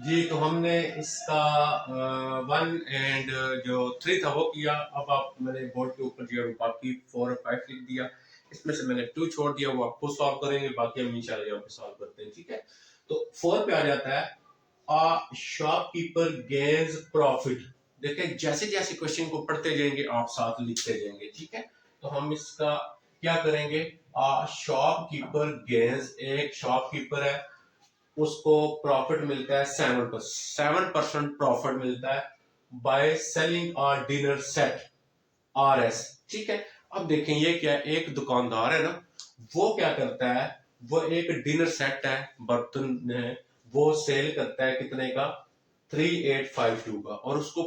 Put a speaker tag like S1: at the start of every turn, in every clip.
S1: जी, तो हमने इसका 1 एंड जो 3 था वो किया। अब आप मैंने बोर्ड के ऊपर जो बाकी 4 और 5 लिख दिया। इसमें से मैंने 2 छोड़ दिया, वो आपको सॉल्व करेंगे, बाकी हम इंशाल्लाह यहाँ पे सॉल्व करते हैं। ठीक है, तो 4 पे आ जाता है अ शॉपकीपर गेन्स प्रॉफिट। देखिए जैसे जैसे क्वेश्चन को पढ़ते जाएंगे आप साथ लिखते जाएंगे। ठीक है, तो हम इसका क्या करेंगे, अ शॉपकीपर गेन्स, एक शॉपकीपर है, उसको प्रॉफिट मिलता है 7% प्रॉफिट मिलता है by selling a dinner set RS। ठीक है, अब देखें ये क्या है, एक दुकानदार है ना, वो क्या करता है, वो एक डिनर सेट है, बर्तन है, वो सेल करता है कितने का, 3852 का, और उसको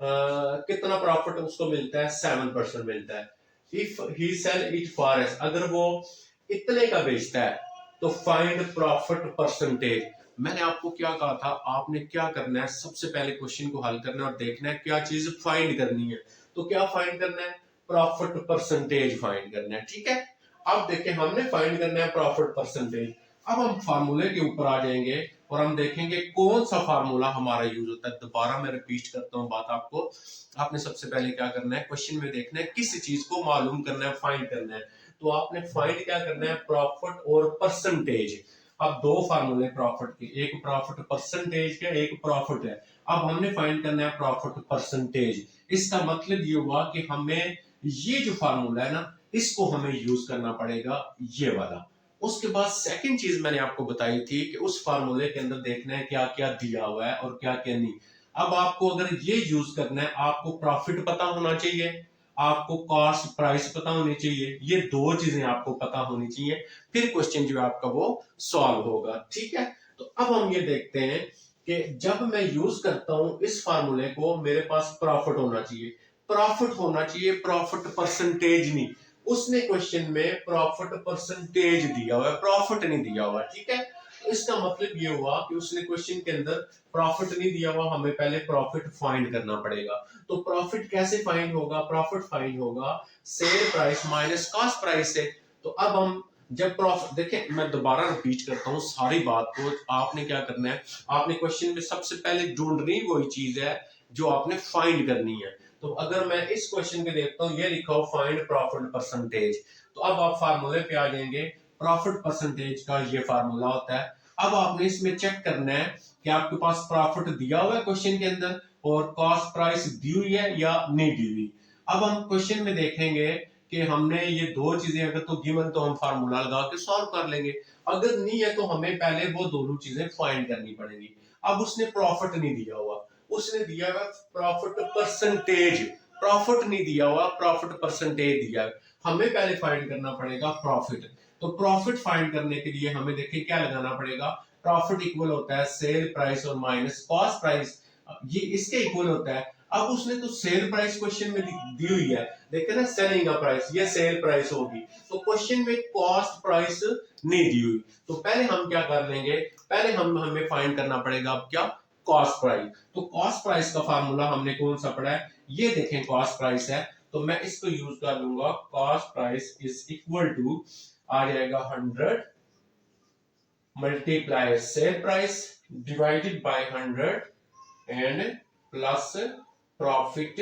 S1: कितना प्रॉफिट उसको मिलता है, 7% मिलता है। If he sell it for S, अगर वो इतने का बेचता है तो फाइंड प्रॉफिट परसेंटेज। मैंने आपको क्या कहा था, आपने क्या करना है, सबसे पहले क्वेश्चन को हल करना है और देखना है क्या चीज फाइंड करनी है। तो क्या फाइंड करना है, प्रॉफिट परसेंटेज फाइंड करना है। ठीक है, अब देखिए हमने फाइंड करना है प्रॉफिट परसेंटेज। अब हम फार्मूले के ऊपर आ जाएंगे और हम देखेंगे कौन सा फार्मूला हमारा यूज होता है। दोबारा मैं रिपीट करता हूं बात आपको, आपने सबसे पहले क्या करना है, क्वेश्चन में देखना है किस चीज को मालूम करना है, फाइंड करना है। तो आपने फाइंड क्या करना है, प्रॉफिट और परसेंटेज। अब दो फार्मूले प्रॉफिट के, एक प्रॉफिट परसेंटेज का, एक प्रॉफिट है। अब हमने फाइंड करना है प्रॉफिट परसेंटेज। इसका मतलब ये हुआ कि हमें ये जो फार्मूला है ना, इसको हमें यूज करना पड़ेगा, ये वाला। उसके बाद सेकंड चीज मैंने आपको बताई थी कि उस फार्मूले के अंदर देखना है क्या क्या दिया हुआ है और क्या क्या नहीं। अब आपको अगर ये यूज करना है, आपको प्रॉफिट पता होना चाहिए, आपको कॉस्ट प्राइस पता होनी चाहिए, ये दो चीजें आपको पता होनी चाहिए, फिर क्वेश्चन जो है आपका वो सॉल्व होगा। ठीक है, तो अब हम ये देखते हैं कि जब मैं यूज करता हूं इस फार्मूले को, मेरे पास प्रॉफिट होना चाहिए, प्रॉफिट होना चाहिए, प्रॉफिट परसेंटेज नहीं। उसने क्वेश्चन में प्रॉफिट परसेंटेज दिया हुआ है, प्रॉफिट नहीं दिया हुआ। ठीक है, तो इसका मतलब ये हुआ कि उसने क्वेश्चन के अंदर प्रॉफिट नहीं दिया हुआ, हमें पहले प्रॉफिट फाइंड करना पड़ेगा। तो प्रॉफिट कैसे फाइंड होगा, प्रॉफिट फाइंड होगा cell price minus cost price से। तो अब हम जब प्रॉफिट देखें, मैं दोबारा रिपीट करता हूं सारी बात को, आपने क्या करना है, आपने क्वेश्चन में सबसे पहले ढूंढनी वही चीज है जो आपने फाइंड करनी है। तो अगर मैं इस क्वेश्चन के देखता हूं, ये लिखा हो फाइंड प्रॉफिट परसेंटेज, तो अब आप फार्मूले पे आ जाएंगे, प्रॉफिट परसेंटेज का ये फार्मूला होता है। अब आपने इसमें चेक करना है कि आपके पास प्रॉफिट दिया हुआ है क्वेश्चन के अंदर और कॉस्ट प्राइस दी हुई है या नहीं दी हुई। अब हम क्वेश्चन में देखेंगे कि हमने ये दो चीजें अगर तो गिवन तो हम फार्मूला लगा के सॉल्व कर लेंगे, अगर नहीं है तो हमें पहले वो दोनों चीजें फाइंड करनी पड़ेंगी। अब उसने प्रॉफिट नहीं दिया हुआ, उसने दिया हुआ प्रॉफिट परसेंटेज, प्रॉफिट नहीं दिया हुआ, प्रॉफिट परसेंटेज दिया है। हमें पहले फाइंड करना पड़ेगा प्रॉफिट। तो प्रॉफिट फाइंड करने के लिए हमें देखिए क्या लगाना पड़ेगा, प्रॉफिट इक्वल होता है सेल प्राइस और माइनस कॉस्ट प्राइस, ये इसके इक्वल होता है। अब उसने तो सेल प्राइस क्वेश्चन में दी हुई है, देखे ना, सेलिंग का प्राइस, ये सेल प्राइस होगी, तो क्वेश्चन में कॉस्ट प्राइस नहीं दी हुई। तो पहले हम क्या कर लेंगे, पहले हमें फाइंड करना पड़ेगा अब क्या, कॉस्ट प्राइस। तो कॉस्ट प्राइस का फार्मूला हमने कौन सा पढ़ा है, ये देखें कॉस्ट प्राइस है, तो मैं इसको यूज कर लूंगा, cost price is equal to, आ जाएगा 100 multiply sell price divided by 100 and plus profit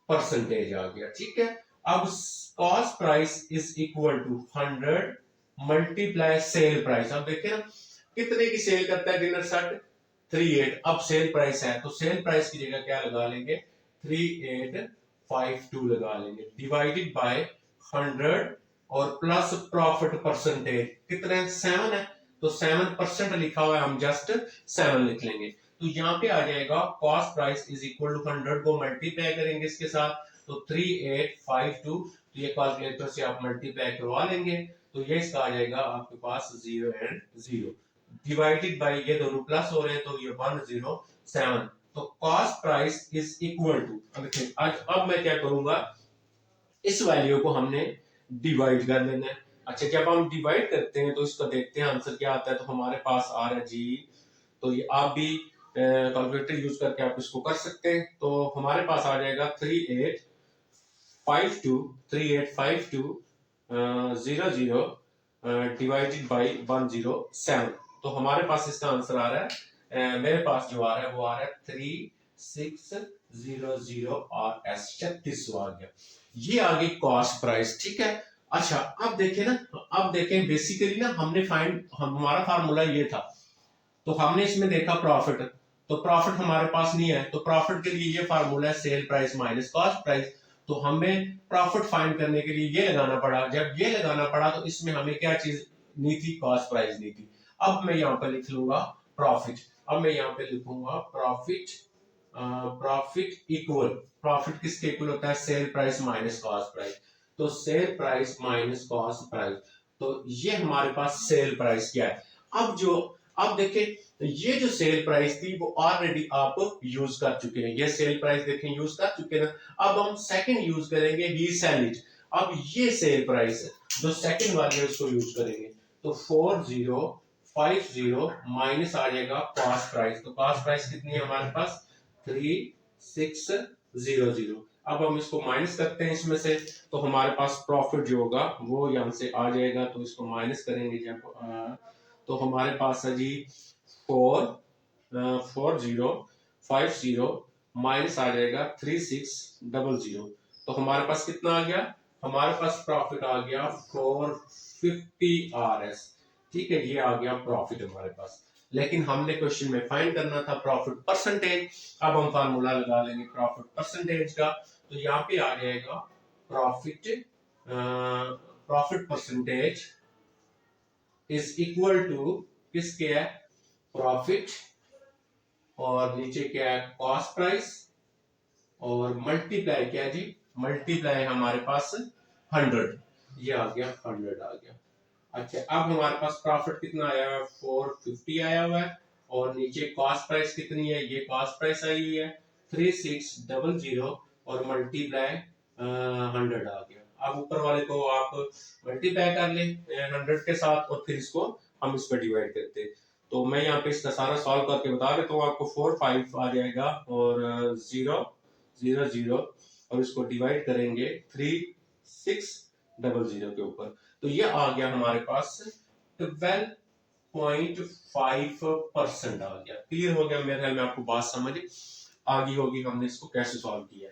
S1: percentage आ गया। ठीक है, अब cost price is equal to 100 multiply sell price. अब देखिए ना कितने की सेल करता है डिनर सेट, 38। अब सेल प्राइस है तो सेल प्राइस की जगह क्या लगा लेंगे, 3852 लगा लेंगे, डिवाइडेड बाय 100 और प्लस प्रॉफिट परसेंटेज कितने, 7 है, तो 7% लिखा हुआ है, हम जस्ट 7 लिख लेंगे। तो यहाँ पे आ जाएगा cost price is equal to 100 को मल्टीप्लाई करेंगे इसके साथ, तो 3852, तो ये कैलकुलेटर से आप मल्टीप्लाई करवा लेंगे, तो ये इसका आ जाएगा आपके पास 0 एंड 0, डिवाइडेड बाय ये दोनों प्लस हो रहे हैं तो ये 107। तो cost price is equal to, अब मैं क्या करूंगा, इस वैल्यू को हमने डिवाइड कर लेना है। अच्छा, जब हम डिवाइड करते हैं तो इसको देखते हैं आंसर क्या आता है, तो हमारे पास आ रहा है जी, तो ये आप भी कैलकुलेटर यूज करके आप इसको कर सकते हैं। तो हमारे पास आ जाएगा 3852 00 डिवाइडेड बाई 107। तो हमारे पास इसका आंसर आ रहा है मेरे पास जो आ रहा है वो आ रहा है 3600 RS 3600 आ गया। ये आ गई कॉस्ट प्राइस, ठीक है। अच्छा अब देखें ना, अब देखें बेसिकली ना हमने हमारा फार्मूला ये था, तो हमने इसमें देखा प्रॉफिट, तो प्रॉफिट हमारे पास नहीं है, तो प्रॉफिट के लिए ये फार्मूला है sell price minus cost price. तो हमें प्रॉफिट फाइंड करने के लिए ये लगाना पड़ा, जब ये लगाना पड़ा तो इसमें हमें क्या चीज नहीं थी, कॉस्ट प्राइस नहीं थी। अब मैं यहाँ पे लिख लूंगा प्रॉफिट, अब मैं यहाँ पे लिखूंगा प्रॉफिट, प्रॉफिट इक्वल, प्रॉफिट किसके इक्वल होता है, sell price minus cost price. तो sell price minus cost price, तो ये हमारे पास सेल प्राइस क्या है। अब देखें ये जो सेल प्राइस थी वो ऑलरेडी आप यूज कर चुके हैं, ये सेल प्राइस देखें यूज कर चुके हैं। अब हम सेकंड यूज करेंगे ही सेल इट। अब ये सेल प्राइस है जो सेकंड वाली है उसको यूज करेंगे, तो 4050 माइनस आ जाएगा कॉस्ट प्राइस। तो कॉस्ट प्राइस कितनी है हमारे पास 3600। अब हम इसको माइनस करते हैं इसमें से, तो हमारे पास प्रॉफिट जो होगा वो यहाँ से आ जाएगा, तो इसको माइनस करेंगे जब तो हमारे पास है जी 4050 माइनस आ जाएगा 3600। तो हमारे पास कितना आ गया, हमारे पास प्रॉफिट आ गया 450 RS, ठीक है। ये आ गया प्रॉफिट हमारे पास, लेकिन हमने क्वेश्चन में फाइंड करना था प्रॉफिट परसेंटेज। अब हम फार्मूला लगा लेंगे प्रॉफिट परसेंटेज का, तो यहाँ पे आ जाएगा profit percentage is equal to किसके है, प्रॉफिट और नीचे क्या है कॉस्ट प्राइस, और मल्टीप्लाई क्या है जी, मल्टीप्लाई हमारे पास 100, ये आ गया 100 आ गया। अच्छा अब हमारे पास प्रॉफिट कितना आया है 450 आया हुआ है, और नीचे कॉस्ट प्राइस कितनी है, ये कॉस्ट प्राइस आई हुई है 3600 और मल्टीप्लाई 100 आ गया। अब ऊपर वाले को आप मल्टीप्लाई कर ले 100 के साथ और फिर इसको हम इस पर डिवाइड करते हैं। तो मैं यहाँ पे इसका सारा सॉल्व करके बता देता हूँ आपको। 45 आ जाएगा और 000 और इसको डिवाइड करेंगे 3600 के ऊपर, तो ये आ गया हमारे पास 12.5% आ गया। क्लियर हो गया मेरे ख्याल में, आपको बात समझ आ गई होगी हमने इसको कैसे सॉल्व किया।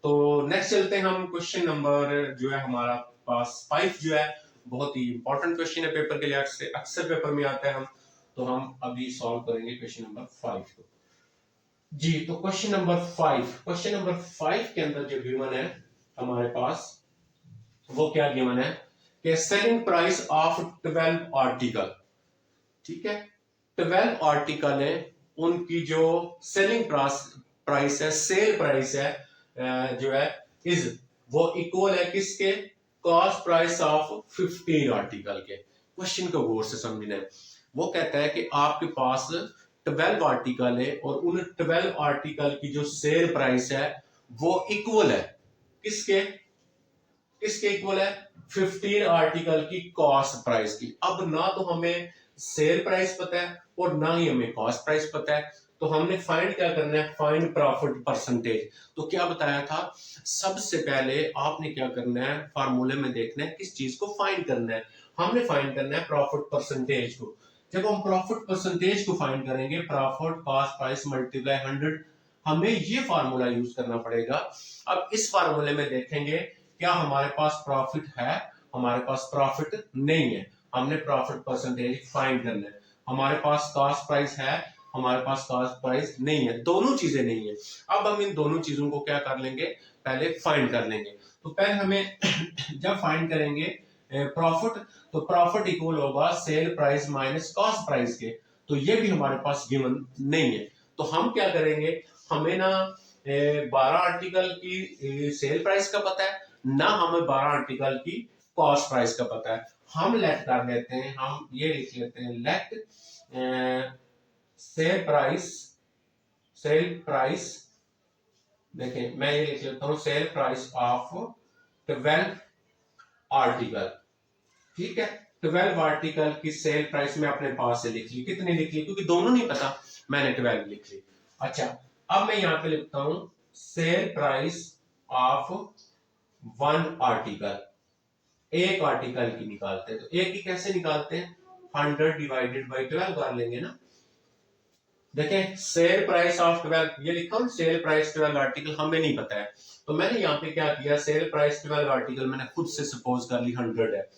S1: तो नेक्स्ट चलते हैं हम, क्वेश्चन नंबर जो है हमारा पास 5 जो है बहुत ही इंपॉर्टेंट क्वेश्चन है पेपर के लिए, अक्सर पेपर में आता है। तो हम अभी सॉल्व करेंगे क्वेश्चन नंबर 5 को जी। तो क्वेश्चन नंबर 5 के अंदर जो गिवन है हमारे पास वो क्या गिवन है कि सेलिंग प्राइस ऑफ 12 आर्टिकल, ठीक है। 12 आर्टिकल है, उनकी जो सेलिंग प्राइस है, सेल प्राइस है जो है इज वो इक्वल है किसके, कॉस्ट प्राइस ऑफ 15 आर्टिकल के। क्वेश्चन को गौर से समझना है। वो कहता है कि आपके पास 12 आर्टिकल है और उन 12 आर्टिकल की जो सेल प्राइस है वो इक्वल है किसके, किसके इक्वल है 15 आर्टिकल की कॉस्ट प्राइस की। अब ना तो हमें सेल प्राइस पता है और ना ही हमें कॉस्ट प्राइस पता है, तो हमने फाइंड क्या करना है, फाइंड प्रॉफिट परसेंटेज। तो क्या बताया था, सबसे पहले आपने क्या करना है, फार्मूले में देखना है किस चीज को फाइंड करना है, हमने फाइंड करना है प्रॉफिट परसेंटेज को। जब हम प्रॉफिट परसेंटेज को फाइंड करेंगे, प्रॉफिट कॉस्ट प्राइस मल्टीप्लाई 100, हमें ये फार्मूला यूज करना पड़ेगा। अब इस फार्मूले में देखेंगे क्या हमारे पास प्रॉफिट है, हमारे पास प्रॉफिट नहीं है, हमने प्रॉफिट परसेंटेज फाइंड करना है। हमारे पास कॉस्ट प्राइस है, हमारे पास कॉस्ट प्राइस नहीं है, दोनों चीजें नहीं है। अब हम इन दोनों चीजों को क्या कर लेंगे, पहले फाइंड कर लेंगे। तो पहले हमें जब फाइंड करेंगे प्रॉफिट, तो प्रॉफिट इक्वल होगा cell price minus cost price के, तो ये भी हमारे पास गिवन नहीं है। तो हम क्या करेंगे, हमें ना 12 आर्टिकल की सेल प्राइस का पता है, ना हमें 12 आर्टिकल की कॉस्ट प्राइस का पता है। हम लेट कर लेते हैं, हम ये लिख लेते हैं लेट सेल प्राइस, देखें मैं ये लिख लेता हूं सेल प्राइस ऑफ 12 आर्टिकल, ठीक है। 12 आर्टिकल की सेल प्राइस में अपने पास से लिख ली, कितनी लिख ली क्योंकि दोनों नहीं पता, मैंने 12 लिख ली। अच्छा अब मैं यहां पे लिखता हूं सेल प्राइस ऑफ 1 आर्टिकल, एक आर्टिकल की निकालते हैं, तो एक की कैसे निकालते हैं, 100 डिवाइडेड बाई 12 कर लेंगे ना, देखें सेल प्राइस ऑफ 12, ये लिखा हूं सेल प्राइस 12 आर्टिकल, हमें नहीं पता है, तो मैंने यहाँ पे क्या किया, सेल प्राइस 12 आर्टिकल मैंने खुद से सपोज कर ली 100 है।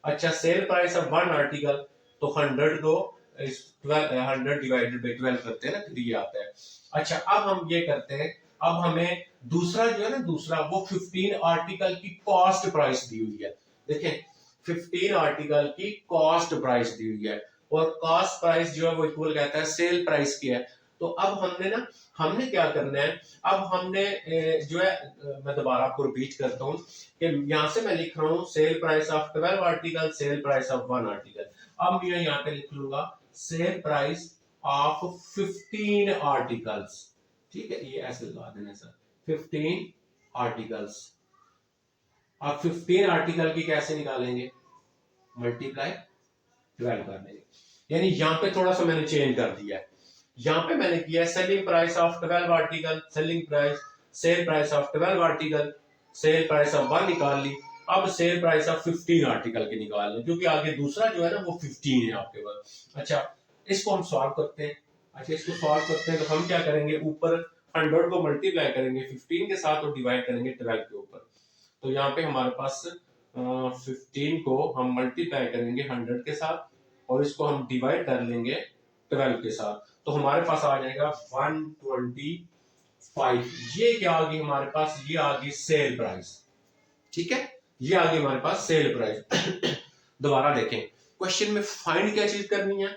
S1: अच्छा सेल प्राइस ऑफ 1 आर्टिकल, तो 100 को 100 डिवाइडेड बाई 12 करते हैं ना, फिर ये आता है। अच्छा अब हम ये करते हैं, अब हमें दूसरा जो है ना, दूसरा वो 15 आर्टिकल की कॉस्ट प्राइस दी हुई है। देखें 15 आर्टिकल की कॉस्ट प्राइस दी हुई है, और कॉस्ट प्राइस जो है वो इक्वल कहता है सेल प्राइस की है। तो अब हमने क्या करना है, अब हमने जो है मैं दोबारा आपको रिपीट करता हूँ कि यहां से मैं लिख रहा हूँ sale price of 12 article, sale price of 1 article. अब मैं यहाँ पे लिख लूंगा सेल प्राइस ऑफ 15 आर्टिकल्स, ठीक है, ये ऐसे लगा देना सर, 15 आर्टिकल्स। अब 15 आर्टिकल की कैसे निकालेंगे, मल्टीप्लाई 12 कर देंगे। यानी यहाँ पे थोड़ा सा मैंने चेंज कर दिया है, यहाँ पे मैंने किया selling price of 12 article, selling price, sale price of 12 article, sale price of 1 निकाल ली। अब सेल प्राइस ऑफ 15 आर्टिकल की निकाल ली, क्योंकि आगे दूसरा जो है ना वो 15 है आपके पास। अच्छा इसको हम सॉल्व करते हैं। अच्छा इसको सॉल्व करते हैं तो हम क्या करेंगे, ऊपर 100 को मल्टीप्लाई करेंगे 15 के साथ और डिवाइड करेंगे 12 के ऊपर। तो यहाँ पे हमारे पास 15 को हम मल्टीप्लाई करेंगे 100 के साथ, और इसको हम डिवाइड कर लेंगे 12 के साथ, तो हमारे पास आ जाएगा 125। ये क्या आ गई हमारे पास, ये आ गई सेल प्राइस, ठीक है, ये आ गई हमारे पास सेल प्राइस। दोबारा देखें, क्वेश्चन में फाइंड क्या चीज करनी है,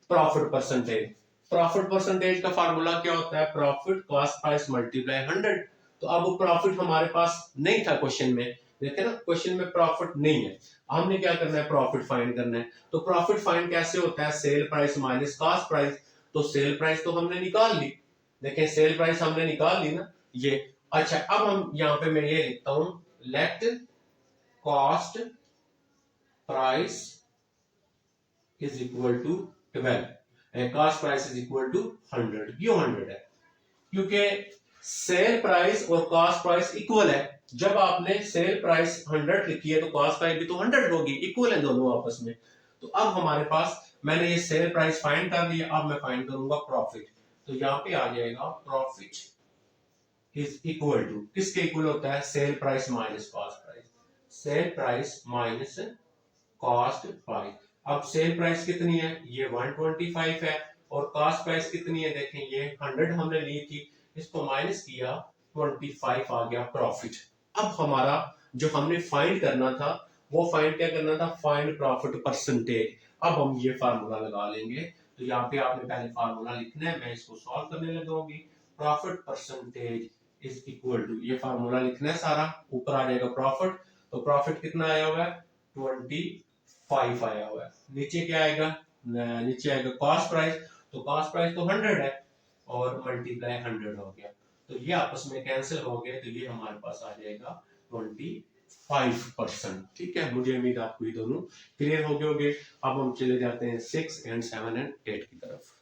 S1: प्रॉफिट परसेंटेज। प्रॉफिट परसेंटेज का फार्मूला क्या होता है, प्रॉफिट कॉस्ट प्राइस मल्टीप्लाई 100। तो अब वो प्रॉफिट हमारे पास नहीं था क्वेश्चन में, देखे ना क्वेश्चन में प्रॉफिट नहीं है, हमने क्या करना है, प्रॉफिट फाइंड करना है। तो प्रॉफिट फाइंड कैसे होता है, sell price minus cost price. तो सेल प्राइस तो हमने निकाल ली, देखें सेल प्राइस हमने निकाल ली ना ये। अच्छा अब हम यहाँ पे मैं ये लिखता हूं, let cost price is equal to 12, cost price is equal to 100। क्यों 100 है, क्योंकि सेल प्राइस और कॉस्ट प्राइस इक्वल है। जब आपने सेल प्राइस 100 लिखी है तो कॉस्ट प्राइस भी तो 100 होगी, इक्वल है दोनों आपस में। तो अब हमारे पास मैंने ये सेल प्राइस फाइंड कर लिया, अब मैं फाइंड करूंगा प्रॉफिट। तो यहाँ पे आ जाएगा प्रॉफिट इज इक्वल टू, किसके इक्वल होता है, sell price minus cost price, cell price minus cost price. अब सेल प्राइस कितनी है, ये 125 है, और कॉस्ट प्राइस कितनी है, देखें ये 100 हमने ली थी, इसको माइनस किया 25 आ गया प्रॉफिट। अब हमारा जो हमने फाइंड करना था, वो फाइंड क्या करना था, फाइंड प्रॉफिट परसेंटेज। अब हम ये फार्मूला लगा लेंगे। तो यहाँ पे आपने पहले फार्मूला लिखना है, मैं इसको सॉल्व करने लगूंगी। Profit percentage is equal to, ये फार्मूला लिखना है सारा, ऊपर आ जाएगा प्रॉफिट। तो प्रॉफिट कितना आया हुआ है, 25 आया हुआ है। नीचे क्या आएगा, नीचे आएगा कॉस्ट प्राइस, तो कॉस्ट प्राइस तो 100 है, और मल्टीप्लाई 100 हो गया, तो ये आपस में कैंसिल हो गए, तो ये हमारे पास आ जाएगा 25%। ठीक है, मुझे उम्मीद आपको ये दोनों क्लियर हो गए होंगे। अब हम चले जाते हैं 6 एंड 7 एंड 8 की तरफ।